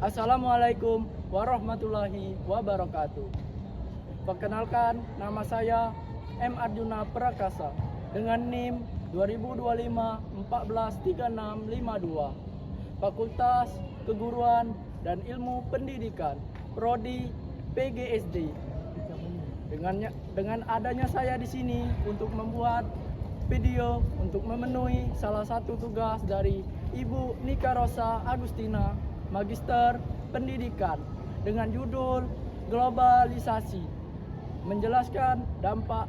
Assalamualaikum warahmatullahi wabarakatuh. Perkenalkan, nama saya M. Arjuna Prakasa dengan NIM 2025-143652, Fakultas Keguruan dan Ilmu Pendidikan, Prodi PGSD. Dengan adanya saya di sini untuk membuat video untuk memenuhi salah satu tugas dari Ibu Nika Rosa Agustina, Magister Pendidikan, dengan judul Globalisasi, menjelaskan dampak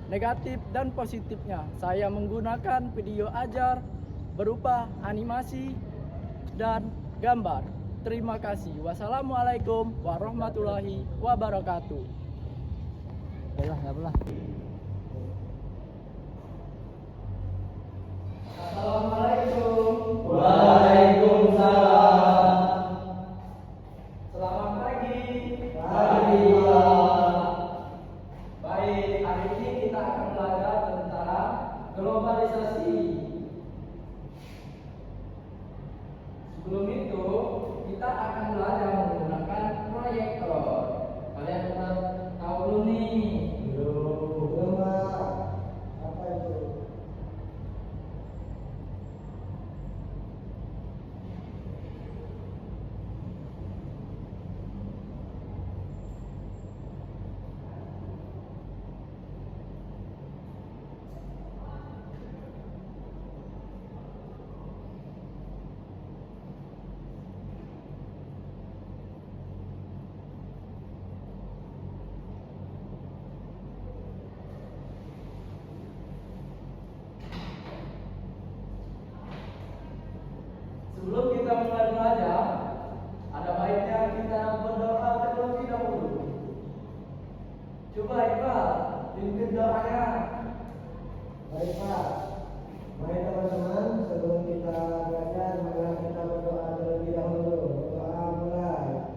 negatif dan positifnya. Saya menggunakan video ajar berupa animasi dan gambar. Terima kasih. Wassalamualaikum warahmatullahi wabarakatuh. Assalamualaikum. Waalaikumsalam. Selamat pagi. Pagi. Baik, hari ini kita akan belajar tentang globalisasi. Sebelum itu, kita akan belajar menggunakan proyektor. Kalian pernah tahu belum nih? Belum, Pak. Apa itu? Sebelum kita mulai belajar, ada baiknya kita berdoa terlebih dahulu. Coba Iqbal, pimpin doanya. Baik, Pak. Baik, teman-teman, sebelum kita belajar, mari kita berdoa terlebih dahulu. Doa mulai.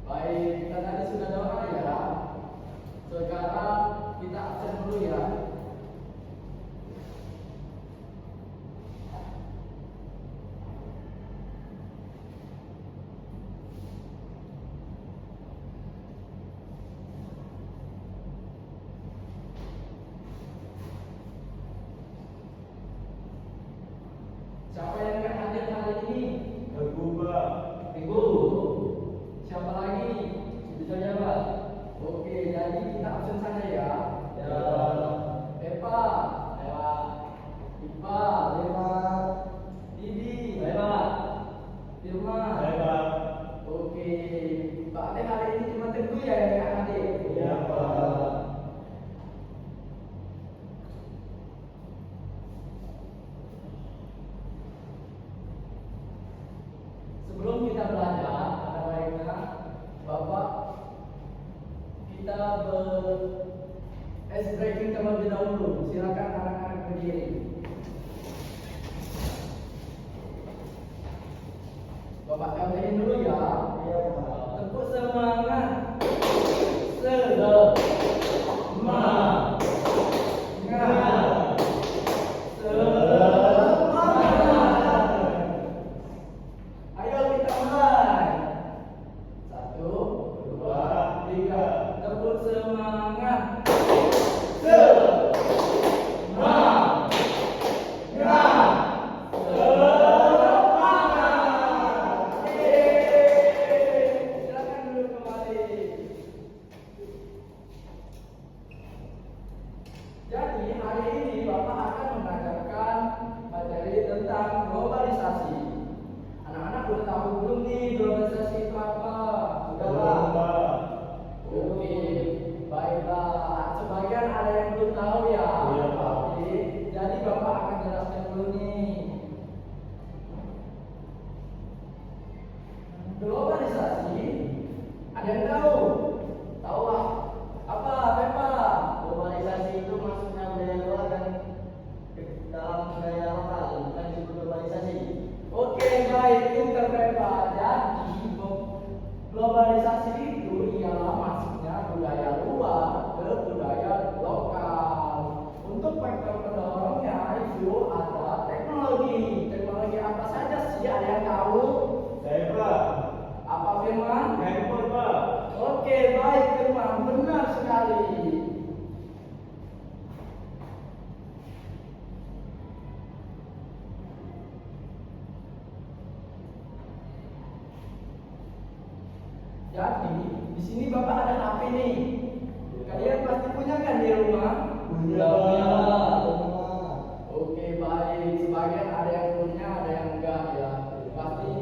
Baik, kita tadi sudah doa ya. Sekarang kita absen dulu ya. Siapa yang akan hadir hari ini? Aku, Pak. Ibu. Siapa lagi? Bisa jawab? Oke, jadi kita absen saja ya. Ya. Eva. Iqbal. Didi. Firman. Oke, Pak Ade hari ini cuma tunggu ya yang akan hadir. Ya, Pak. Sebelum kita belajar, ada baiknya Bapak kita ice breaking terlebih dahulu. Silakan anak-anak berdiri. Bapak contohin dulu ya. Iya, Pak. Tepuk semangat. Ayo kita mulai. 1, 2, 3. Tepuk semangat. Ada yang tahu? Tahu ah? Apa, Pepa? Globalisasi itu maksudnya budaya luar dan dalam budaya lokal, bukan disebut globalisasi. Oke, baik, pintar Pepa. Jadi globalisasi itu ialah maksudnya budaya luar ke budaya lokal. Untuk faktor pendorongnya itu ada teknologi. Teknologi apa saja sih? Ada yang tahu? Saya Pak. Apa Firman? Handphone Pak. Oke, baik Firman, benar sekali. Jadi, di sini Bapak ada HP nih. Kalian pasti punya kan di rumah? Punya. Oke, baik. Sebagian ada yang punya, ada yang enggak ya. Pasti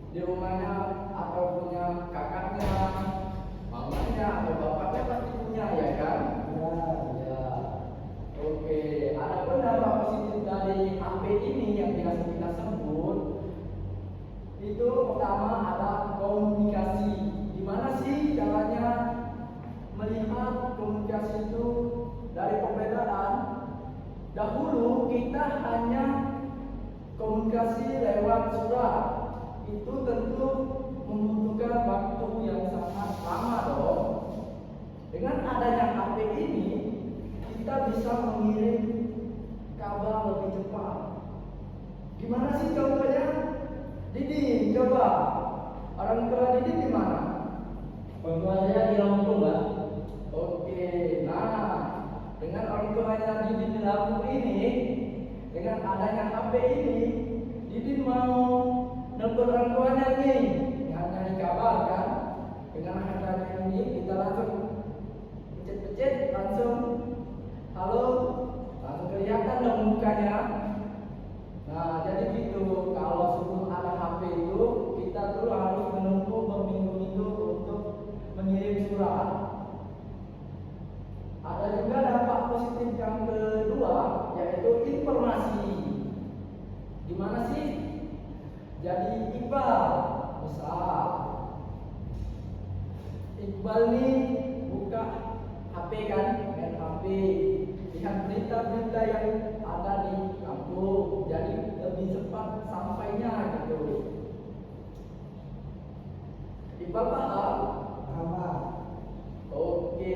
di rumahnya atau punya kakaknya, mamanya atau bapaknya pasti punya ya kan? Ya. Oke, ada pun dampak positif dari HP ini yang biasa kita sebut. Itu pertama ada komunikasi. Gimana sih caranya melihat komunikasi itu dari perbedaan? Dahulu kita hanya komunikasi lewat surat. Itu tentu membutuhkan waktu yang sangat lama dong. Dengan adanya HP ini, kita bisa mengirim kabar lebih cepat. Gimana sih contohnya? Didi, coba. Orang tua Didi di mana? Orang tua saya di Lampung, Pak. Oke, nah dengan orang tuanya Didi di Lampung ini, dengan adanya HP ini, Didi mau nelfon orang tuanya nih, nyari kabar kan? Dengan HP ini kita langsung pecet-pecet, langsung halo, langsung kelihatan dong mukanya. Nah, jadi gitu. Kalau sebelum ada HP itu, kita tuh harus menunggu berminggu-minggu untuk mengirim surat. Ada juga dampak positif yang kedua, yaitu informasi. Gimana sih? Jadi Iqbal, misal Iqbal nih buka HP kan, main HP, lihat berita-berita yang ada di kampung, jadi lebih cepat sampainya gitu. Iqbal paham? Paham. Oke,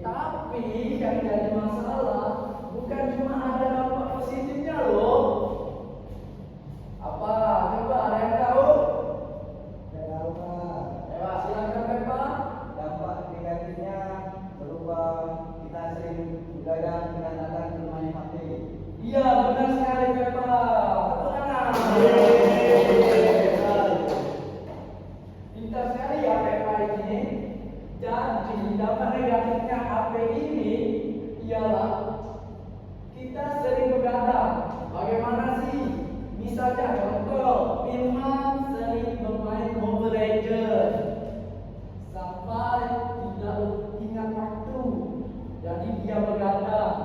tapi yang jadi masalah bukan cuma ada dampak positifnya loh. Apa? Coba ada yang tahu? Saya tahu Pak. Ya, silakan Pak. Dampak negatifnya berupa kita sering begadang dikarenakan bermain HP. Iya, benar sekali Pak. Tepuk tangan. Pintar sekali ya Pak ini. Jadi dampak negatifnya HP ini ialah kita sering begadang. Bagaimana sih? Misalnya contoh, Firman sering bermain Mobile Legends sampai tidak ingat waktu, jadi dia begadang.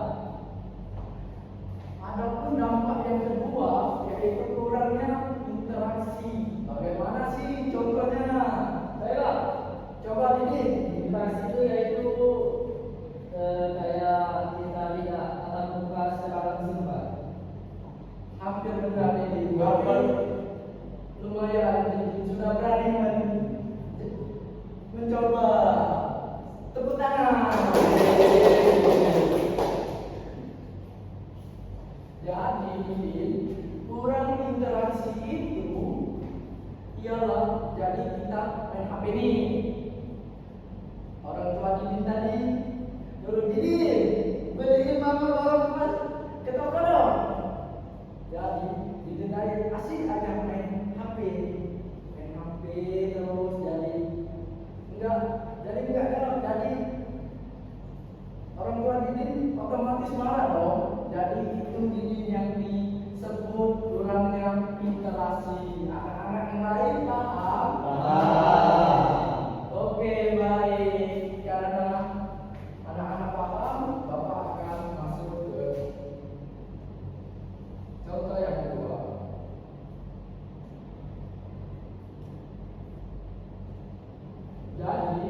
Adapun dampak yang kedua yaitu kurangnya interaksi. Bagaimana sih contohnya? Saya coba ini. Interaksi itu yaitu kayak kita lihat tatap muka secara langsung, Pak. Hampir benar ini. Lumayan sudah berani mencoba. Tepuk tangan. Jadi kurang interaksi itu ialah jadi kita main HP ini. Orang tua Didi tadi nyuruh Didi beliin mama bawa ke toko dong. Jadi Didi tadi asik aja main HP terus jadi orang tua Didi otomatis marah dong. Jadi itu Didi yang disebut kurangnya interaksi. Anak-anak yang lain paham? Paham. Oke, baik. Karena anak-anak paham, Bapak akan masuk ke Jadi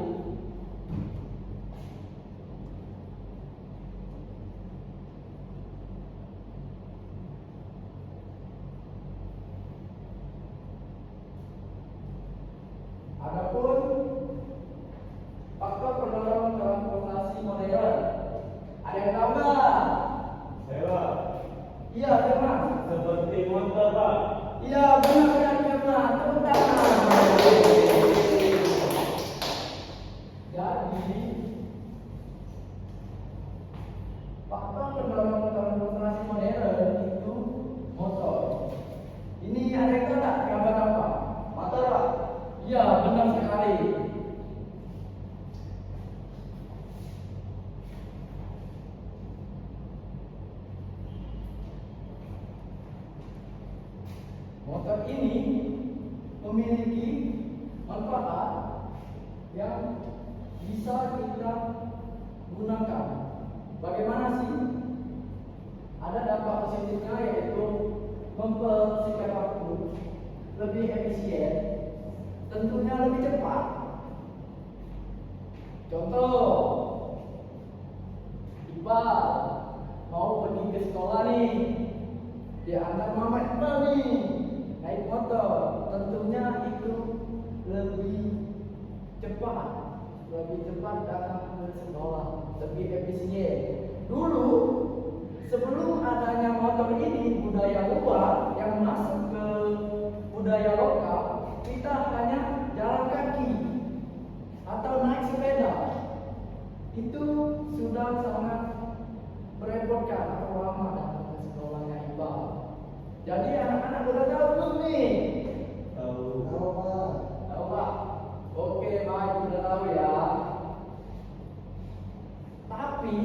adapun faktor pendorong transportasi modern, ada yang tahu nggak? Sewa. Iya, teman. Seperti motor, Pak. Iya, benar sekali teman. Tepuk tangan. Jadi faktor pendorong transportasi modern itu motor. Ini ada yang tahu nggak gambar apa? Motor, Pak. Iya, benar sekali. Motor ini memiliki manfaat yang bisa kita gunakan. Bagaimana sih? Ada dampak positifnya, yaitu mempersingkat waktu, lebih efisien, tentunya lebih cepat. Contoh, Iqbal mau pergi ke sekolah nih, dia antar mama Iqbal nih naik motor, tentunya itu lebih cepat datang ke sekolah, lebih efisien. Dulu sebelum adanya motor ini, budaya luar yang masuk ke budaya lokal, kita hanya jalan kaki atau naik sepeda. Itu sudah sangat merepotkan atau lama datang ke sekolahnya Iqbal. Jadi anak-anak udah tahu belum nih? Tahu. Tahu, Pak. Tahu Pak? Oke, baik, udah tahu ya. Tapi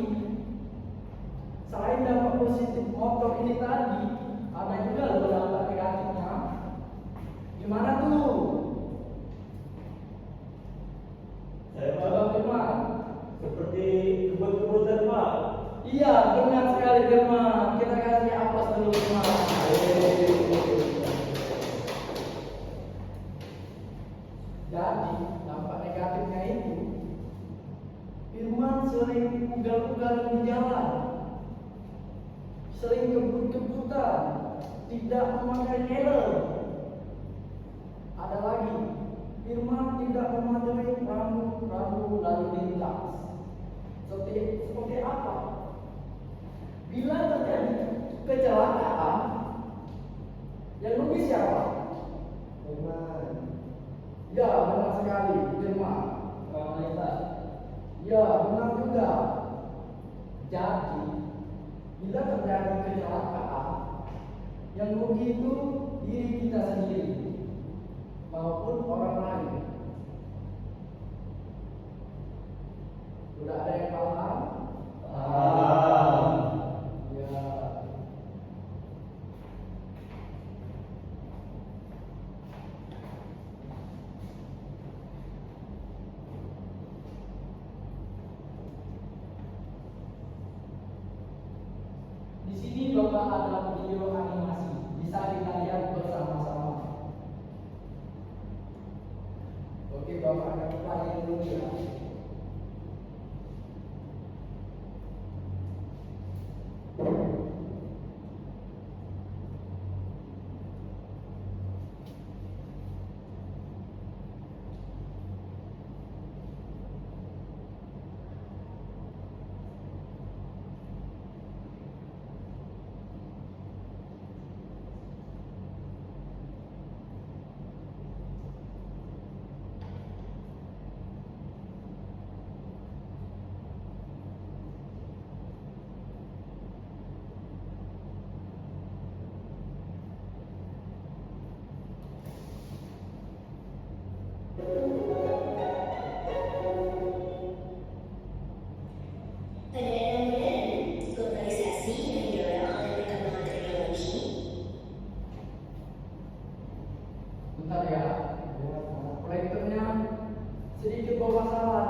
selain dampak positif motor ini tadi, ada juga loh dampak negatifnya. Gimana tuh? Saya, Pak. Coba Firman. Seperti kebut-kebutan, Pak. Iya, benar sekali Firman. Kita kasih aplaus dulu Firman. Jadi dampak negatifnya itu, Firman sering ugal-ugalan di jalan, sering kebut-kebutan, tidak memakai helm. Ada lagi, Firman tidak mematuhi rambu-rambu lalu lintas. Seperti apa? Bila terjadi kecelakaan, yang rugi siapa? Firman. Ya, benar sekali, Firman. Wanita. Ya, benar juga. Jadi, bila terjadi kecelakaan, yang rugi itu diri kita sendiri maupun orang lain. Sudah ada yang paham? Paham. Ya. Di sini Bapak ada video animasi, bisa kita lihat bersama-sama. Oke, Bapak akan play dulu ya. Globalisasi yang didorong oleh perkembangan teknologi. Bentar ya. Proyektornya sedikit bermasalah.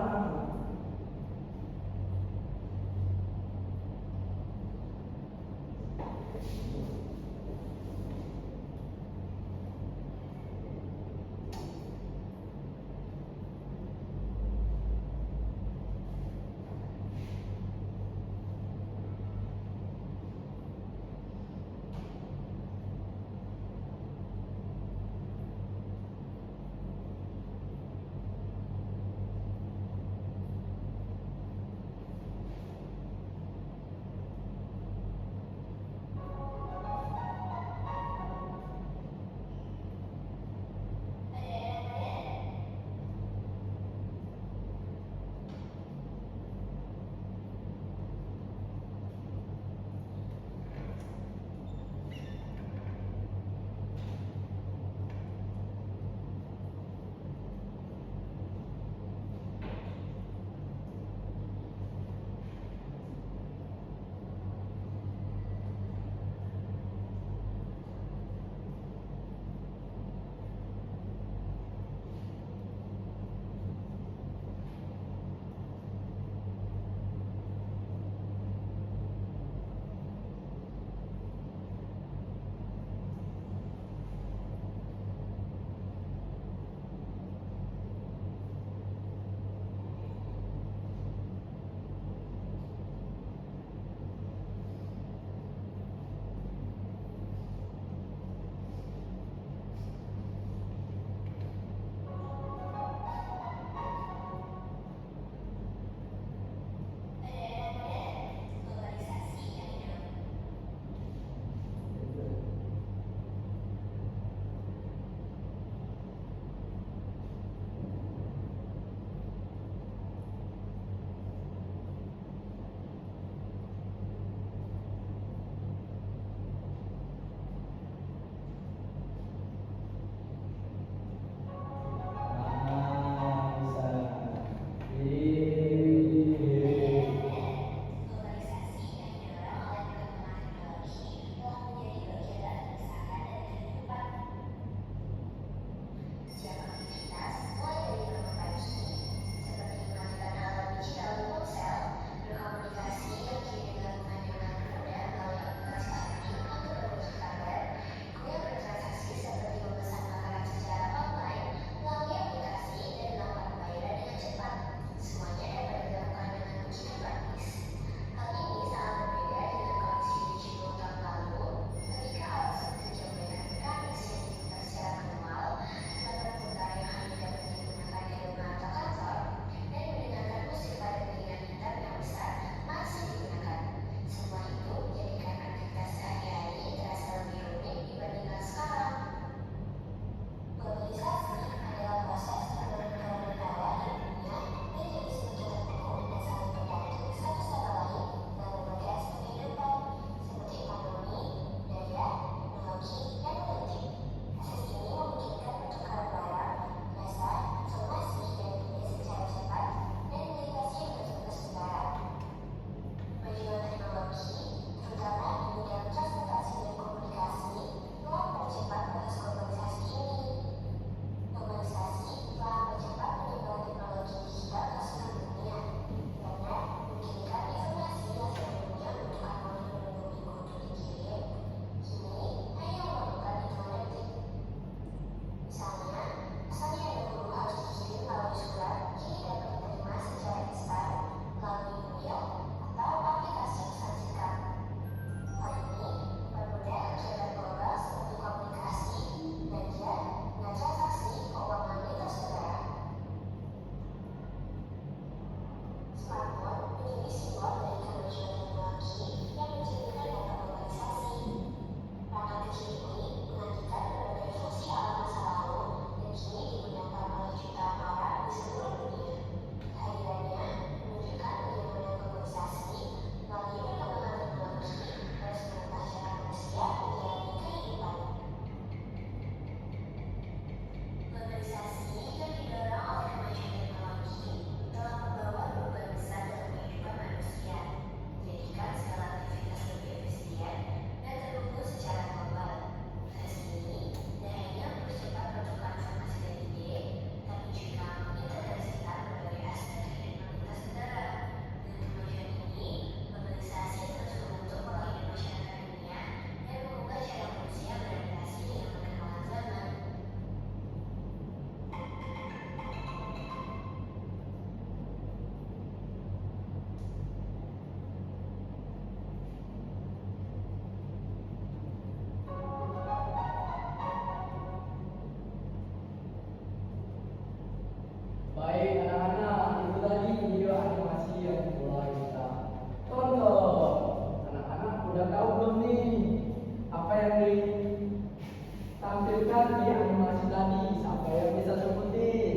di animasi tadi? Siapa yang bisa sebutin?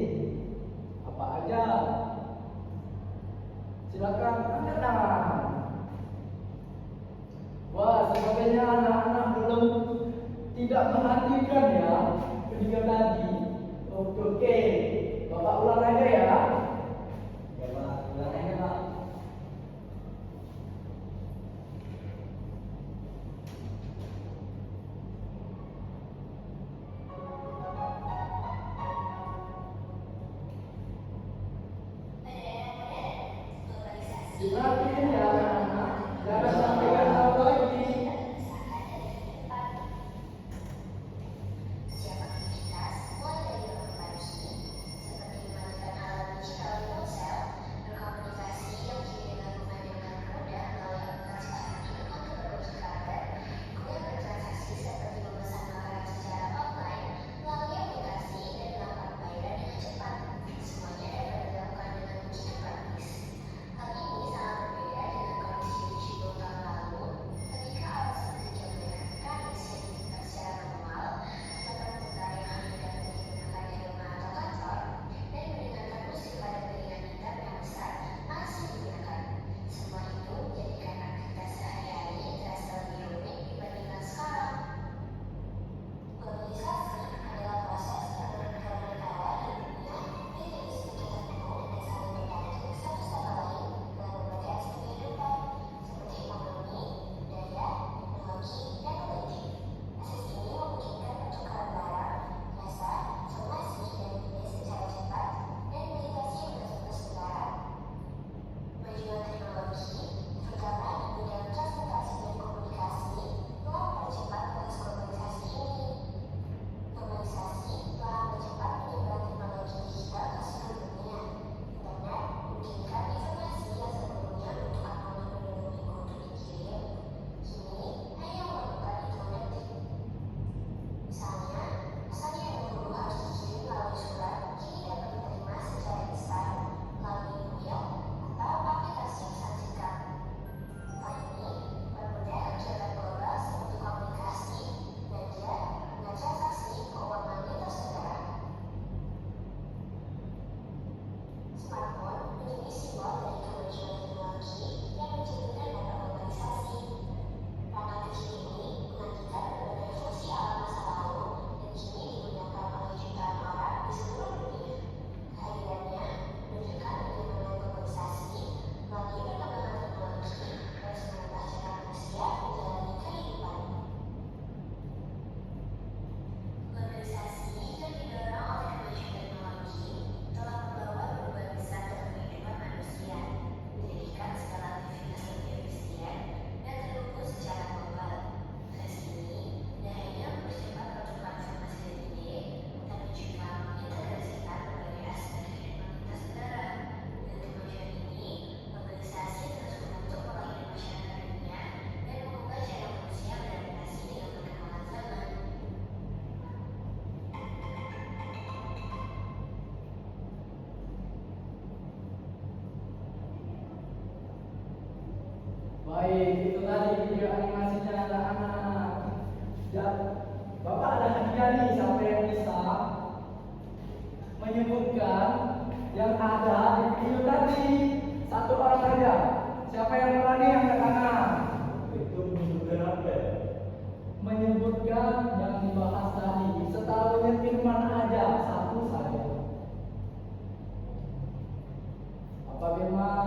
Apa aja? Silakan angkat tangan. Wah, sepertinya anak-anak belum tidak perhatikan ya video tadi. Oke, Bapak ulang aja ya. Ya Pak, ulang aja Pak. Diperhatiin ya anak-anak, jangan sampai gagal lagi. Setiap aktivitas, mulai dari berkomunikasi, seperti menggunakan alat digital di ponsel, berkomunikasi yang kini dilakukan dengan mudah melalui aplikasi canggih untuk berbagi kabar, kemudian bertransaksi seperti memesan makanan secara online, melalui aplikasi dan melakukan pembayaran dengan cepat. Semuanya dapat dilakukan dengan begitu praktis. Hal ini sangat berbeda dengan kondisi digital tahun lalu, ketika alat seperti jam bergerak bisa dibuka secara manual, tempat putar yang hanya dapat digunakan di rumah atau kantor, dan mendengarkan musik pada piringan gitar yang besar masih digunakan. Semua itu menjadikan aktivitas sehari-hari terasa lebih rumit dibandingkan sekarang. Globalisasi adalah proses yang berkala di dunia, menjadi sebuah bentuk dan saling bergantung satu sama lain dalam berbagai aspek kehidupan, seperti ekonomi, budaya, teknologi, dan politik. Akses ini memungkinkan pertukaran barang, jasa, informasi, dan ide secara cepat dan melintasi batas negara. Kemajuan teknologi, terutama di bidang transportasi dan komunikasi, telah mempercepat proses globalisasi ini. Globalisasi telah mempercepat penyebaran teknologi digital ke seluruh dunia. Internet memungkinkan informasi yang sebelumnya untuk anonim berminggu untuk dikirim, kini hanya memerlukan hitungan detik. Misalnya, pesan yang dulu harus dikirim melalui surat kini dapat diterima secara instan melalui email atau aplikasi pesan singkat. Hal ini mempermudah kegiatan global seperti komunikasi, belanja, dan transaksi keuangan lintas negara. Smartphone menjadi simbol dari kemajuan teknologi yang mencerminkan dampak globalisasi. Perangkat kecil ini menggantikan berbagai fungsi ala masa lalu dan kini digunakan oleh jutaan orang di seluruh dunia. Kehadirannya menunjukkan bagaimana globalisasi melalui perkembangan teknologi terus mengubah cara manusia menjalani kehidupan. Globalisasi yang didorong oleh kemajuan teknologi telah membawa perubahan besar dalam kehidupan manusia, menjadikan segala aktivitas lebih efisien dan terhubung secara global. Proses ini tidak hanya mempercepat pertukaran informasi dan ide, tapi juga mengintegrasikan berbagai aspek kehidupan lintas negara. Dengan kemajuan ini, globalisasi terus membentuk pola hidup masyarakat dunia dan mengubah cara manusia beradaptasi dengan perkembangan zaman. Baik, itu tadi video animasinya anak-anak. Ya, Bapak ada hadiah nih, siapa yang bisa menyebutkan yang ada di video tadi? Satu orang saja. Siapa yang berani angkat tangan? Itu menunjukkan apa ya? Menyebutkan yang dibahas tadi. Setahunya Firman aja, satu saja. Apa Firman?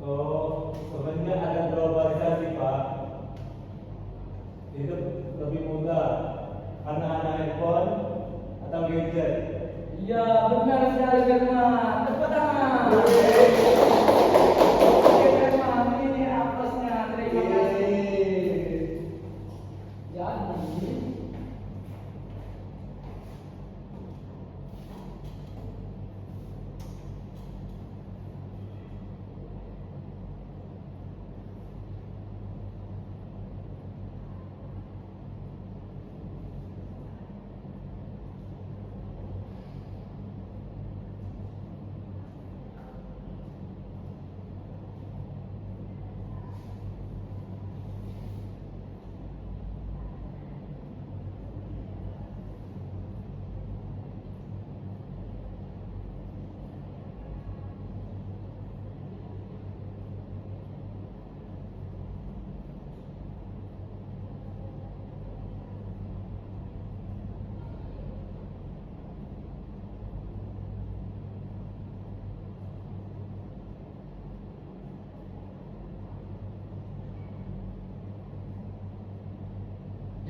Oh, sebenarnya ada globalisasi Pak. Itu lebih mudah karena ada handphone atau gadget. Iya, benar sekali Firman. Tepuk tangan. Oke Firman, ini aplausnya. Terima kasih. Jadi,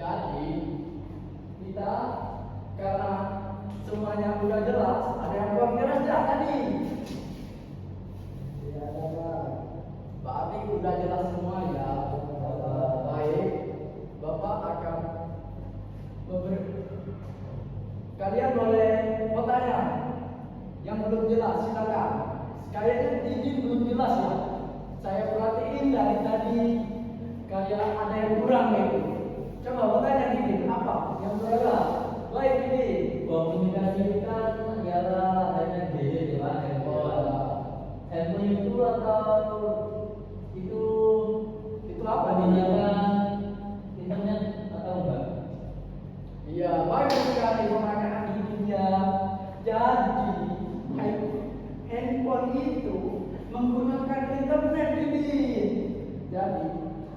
Jadi kita karena semuanya udah jelas, ada yang kurang jelas ya tadi. Tidak ada Pak. Berarti udah jelas semua ya. Baik, Bapak akan memberi. Kalian boleh bertanya yang belum jelas, silakan. Kayaknya ini belum jelas ya. Saya perhatiin dari tadi kayak ada yang kurang gitu. Coba bertanya gini, apa yang kurang jelas? Baik ini. Komunikasi kan ialah adanya gadget ya Pak, handphone. Handphone itu atau itu apa nih? menggunakan internet atau enggak? Iya, bagus sekali pertanyaan ini dia. Jadi, handphone itu menggunakan internet ini. Jadi,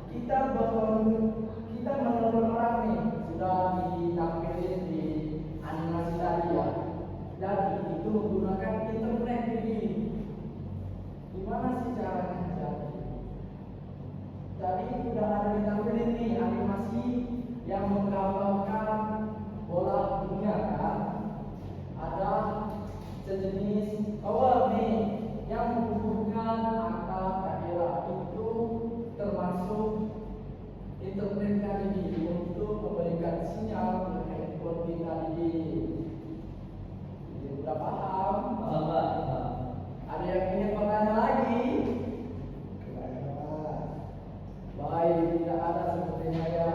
kita menonton orang nih sudah ditampilin di animasi tadi ya. Jadi, itu menggunakan internet ini. Gimana sih caranya? Jadi sudah ada ditampilin nih animasi yang menggambarkan bola dunia kan. Ada sejenis tower nih yang menghubungkan antar daerah, itu termasuk internet ini untuk memberikan sinyal ke handphone kita ini. Jadi udah paham? Paham Pak? Paham. Ada yang ingin bertanya lagi? Tidak ada Pak. Baik, tidak ada sepertinya ya.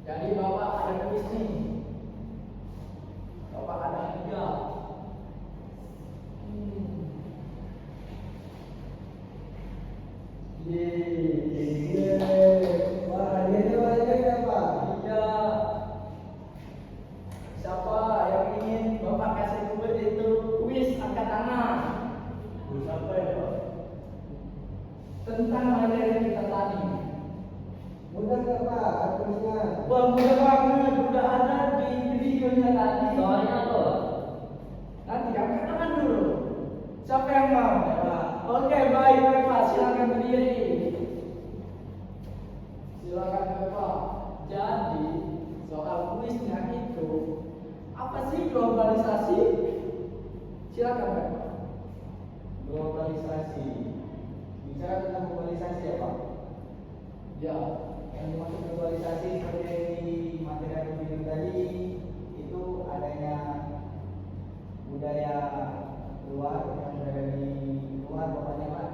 Jadi Bapak ada kuis nih. Bapak ada hadiah. Yeay. Wah, hadiahnya banyak ya Pak. Iya. Siapa yang ingin Bapak kasih kuis itu kuis angkat tangan Terus apa ya Pak? tentang materi kita tadi. Mudah nggak Pak? Aturannya. Wah, mudah banget, udah ada di videonya tadi. Soalnya apa Pak? Nanti angkat tangan dulu. Siapa yang mau? Oke, baik Pak, silakan berdiri. Silakan Bapak. Jadi soal kuisnya itu apa sih globalisasi? Silakan Bapak. Globalisasi. Bicara tentang globalisasi ya Pak? Ya, Yang dimaksud globalisasi seperti yang di materi video tadi itu adanya budaya luar yang dari luar pokoknya Pak.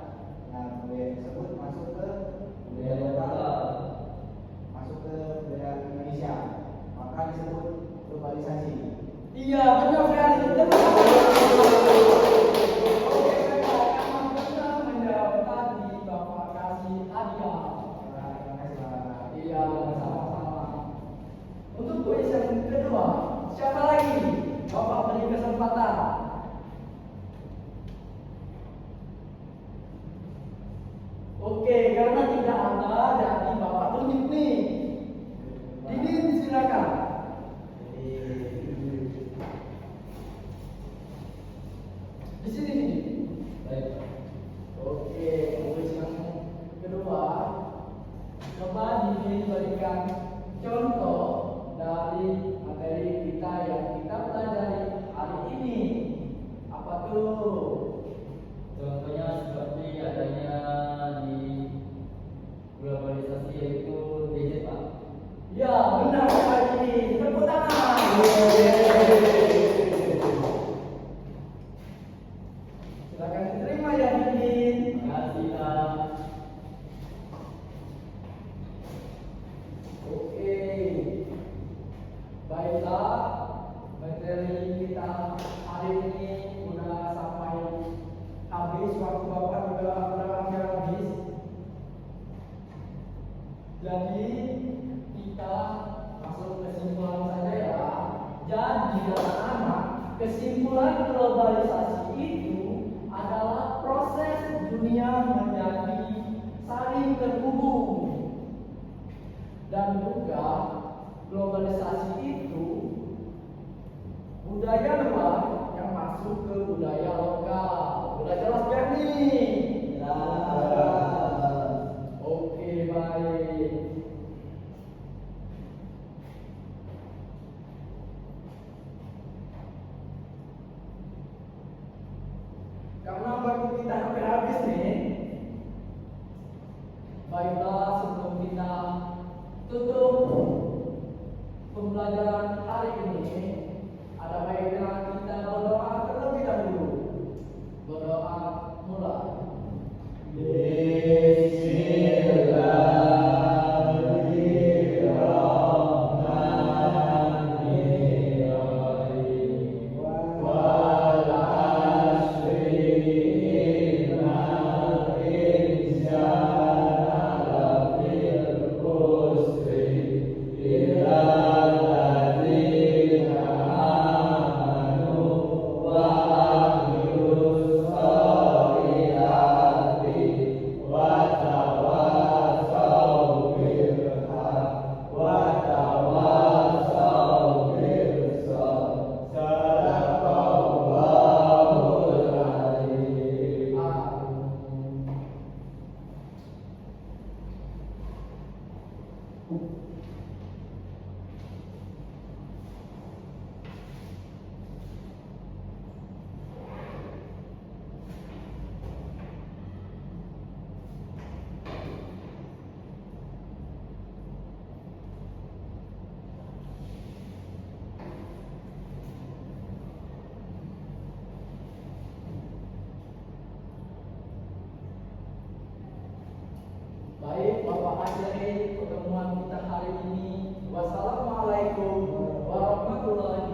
Nah budaya tersebut masuk ke budaya lokal, masuk ke budaya Indonesia, maka disebut globalisasi. iya benar sekali. Tepat. Oke Bapak, kamu benar menjawab tadi. Bapak kasih hadiah. Nah, terima kasih Pak. Iya, sama-sama. Untuk kuis yang kedua, siapa lagi? Bapak beri kesempatan. Oke, karena tidak ada, jadi Bapak tunjuk nih. Didin silakan. Di sini nih. Baik. Oke, kuis yang kedua. Coba diberikan contoh dari materi kita yang kita pelajari hari ini. Apa tuh? Contohnya seperti adanya di globalisasi di dalam anak, kesimpulan globalisasi itu adalah proses dunia menjadi saling terhubung. Dan juga globalisasi itu budaya luar yang masuk ke budaya lokal. Sudah jelas kan nih? Oke, baik. Karena waktu kita hampir habis nih, baiklah sebelum kita tutup pembelajaran hari ini, ada baiknya kita berdoa terlebih dahulu. Berdoa mulai. Baik, Bapak akhiri pertemuan kita hari ini. Wassalamualaikum warahmatullahi